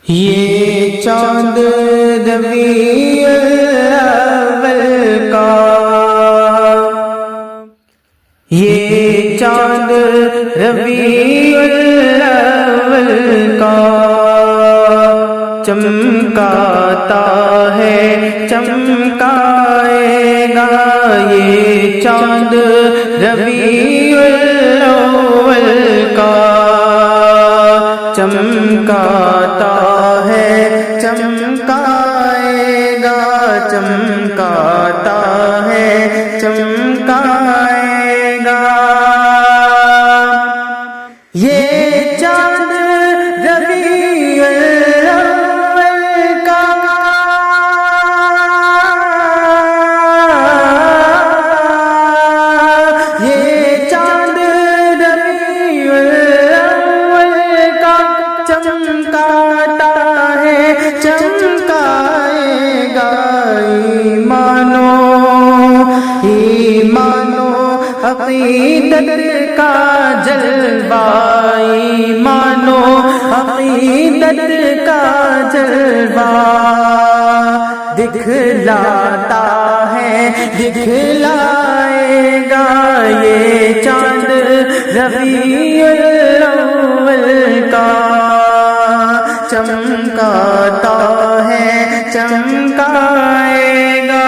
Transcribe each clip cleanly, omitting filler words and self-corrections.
یہ چاند ربیع الاول کا، یہ چاند ربیع الاول کا چمکاتا ہے، چمکائے گا یہ چاند ربیع الاول کا چمکاتا ہے، چمکائے گا، چمکاتا ہے، چمکائے گا یہ چاند ربیع الاول کا، یہ چاند ربیع الاول کا چمکاتا ہے، چمکائے گا ایمانو، ایمانو عقیدت کا جلوہ، ایمانو عقیدت کا جلوہ دکھلاتا ہے، دکھلائے گا یہ چاند ربیع الاول کا چمکاتا ہے، چمکائے گا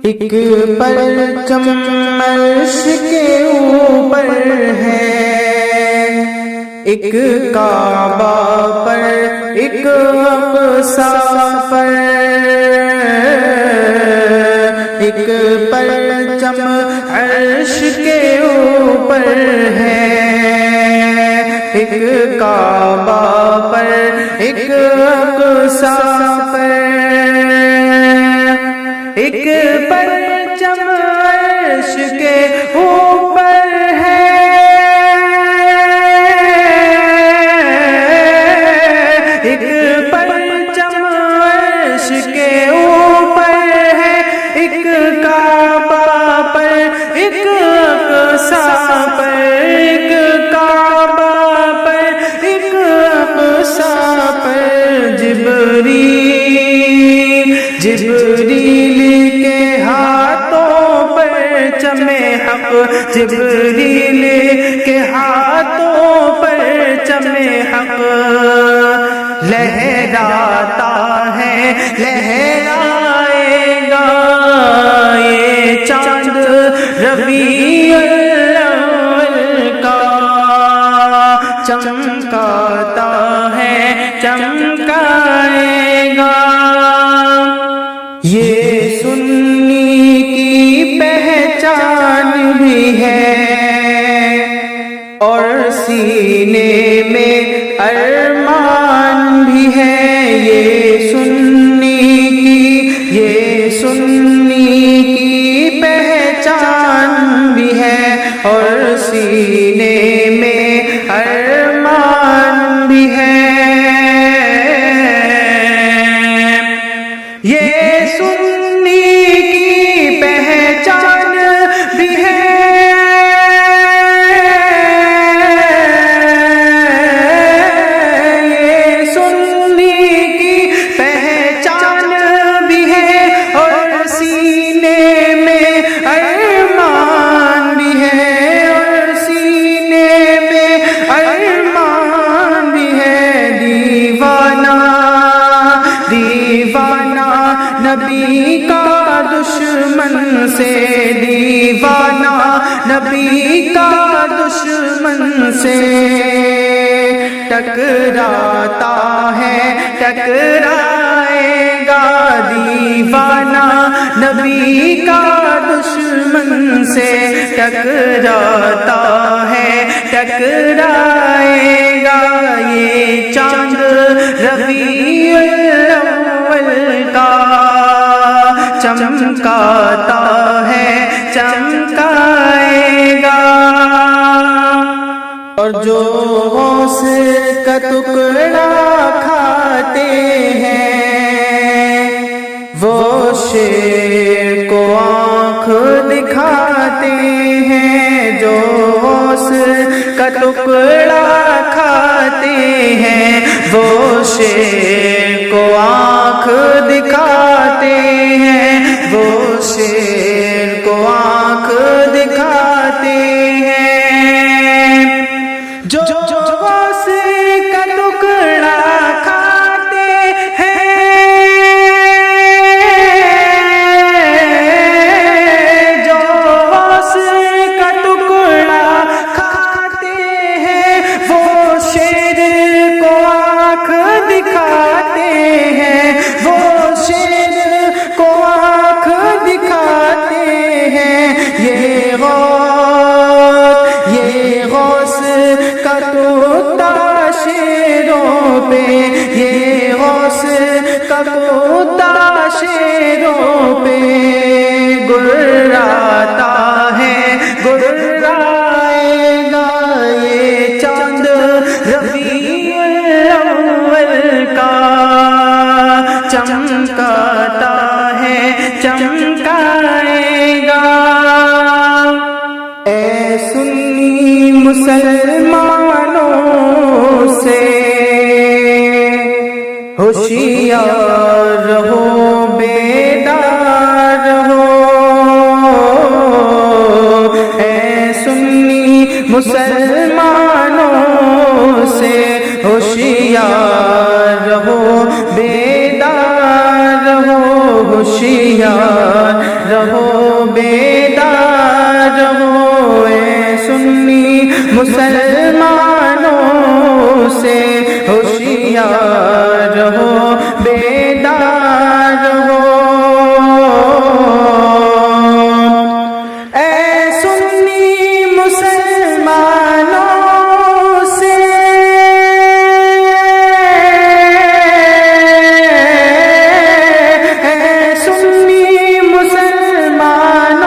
ایک پرچم عرش کے اوپر ہے، ایک کعبہ پر، ایک اقصیٰ پر، ایک پرچم عرش کے اوپر ہے، ایک کعبہ پر، ایک اقصیٰ پر، ایک پرچم عرش کے اوپر ہے، ایک پرچم عرش کے اوپر ہے، ایک کعبہ پر، ایک اقصیٰ پر، ایک کعبہ پر، ایک اقصیٰ پر جبریل، جبریل کے ہاتھوں پرچم حق، جبریل کے ہاتھوں پرچم حق لہراتا ہے، لہرائے گا یہ چاند ربیع الاول کا چمکاتا ہے، چمکائے گا یہ سنی کی پہچان بھی ہے اور سینے میں ارمان بھی ہے، یہ سنی کی، یہ سنی کی پہچان بھی ہے اور سینے میں ارمان بھی ہے، یہ سنی کی پہچان بھی ہے، یہ سنی کی پہچان بھی ہے اور سینے میں ارمان بھی ہے، اور سینے میں ارمان بھی ہے دیوانہ، دیوانہ نبی کا دشمن سے، دیوانہ نبی کا دشمن سے ٹکراتا ہے، ٹکرائے گا دیوانہ نبی کا دشمن سے ٹکراتا ہے، ٹکرائے گا یہ چاند ربیع الاول کا چمکاتا ہے، چمکائے گا اور جو غوث کا ٹکڑا کھاتے ہیں وہ شیر کو آنکھ دکھاتے ہیں، جو غوث کا ٹکڑا کھاتے ہیں شیر کو آنکھ دکھاتے ہیں، وہ شیر کو آنکھ دکھاتے ہیں، جو غوث کا ٹکڑا کھاتے ہیں، جو غوث کا ٹکڑا کھاتے ہیں، وہ شیر کو آنکھ دکھاتے ہیں، وہ شیر کو آنکھ دکھاتے ہیں، یہ غوث کا طوطا شیروں پہ، یہ غوث کا طوطا شیروں پہ گراتا ہے، گرائے گا یہ چاند ربیع الاول کا، چمکاتا ہے چمکائے گا۔ اے سنی مسلمانوں سے ہوشیار رہو، بیدار رہو، اے سنی مسلمانوں سے ہوشیار رہو، بیدار رہو، ہوشیار رہو، بیدار رہو، اے سنی مسلمانوں سے ہوشیار رہو، بیدار رہو، اے سنی مسلمانوں سے، اے سنی مسلمانوں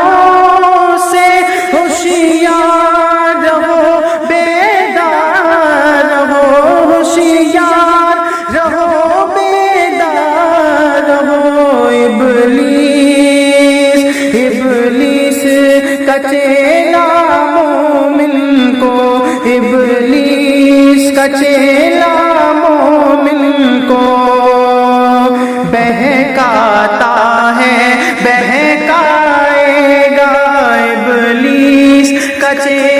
سے ہوشیار رہو، بیدار رہو، ہوشیار رہو، بیدار رہو، ابلیس کا چیلا مومن کو، ابلیس کا چیلا مومن کو بہکاتا ہے، بہکائے گا، ابلیس کا چیلا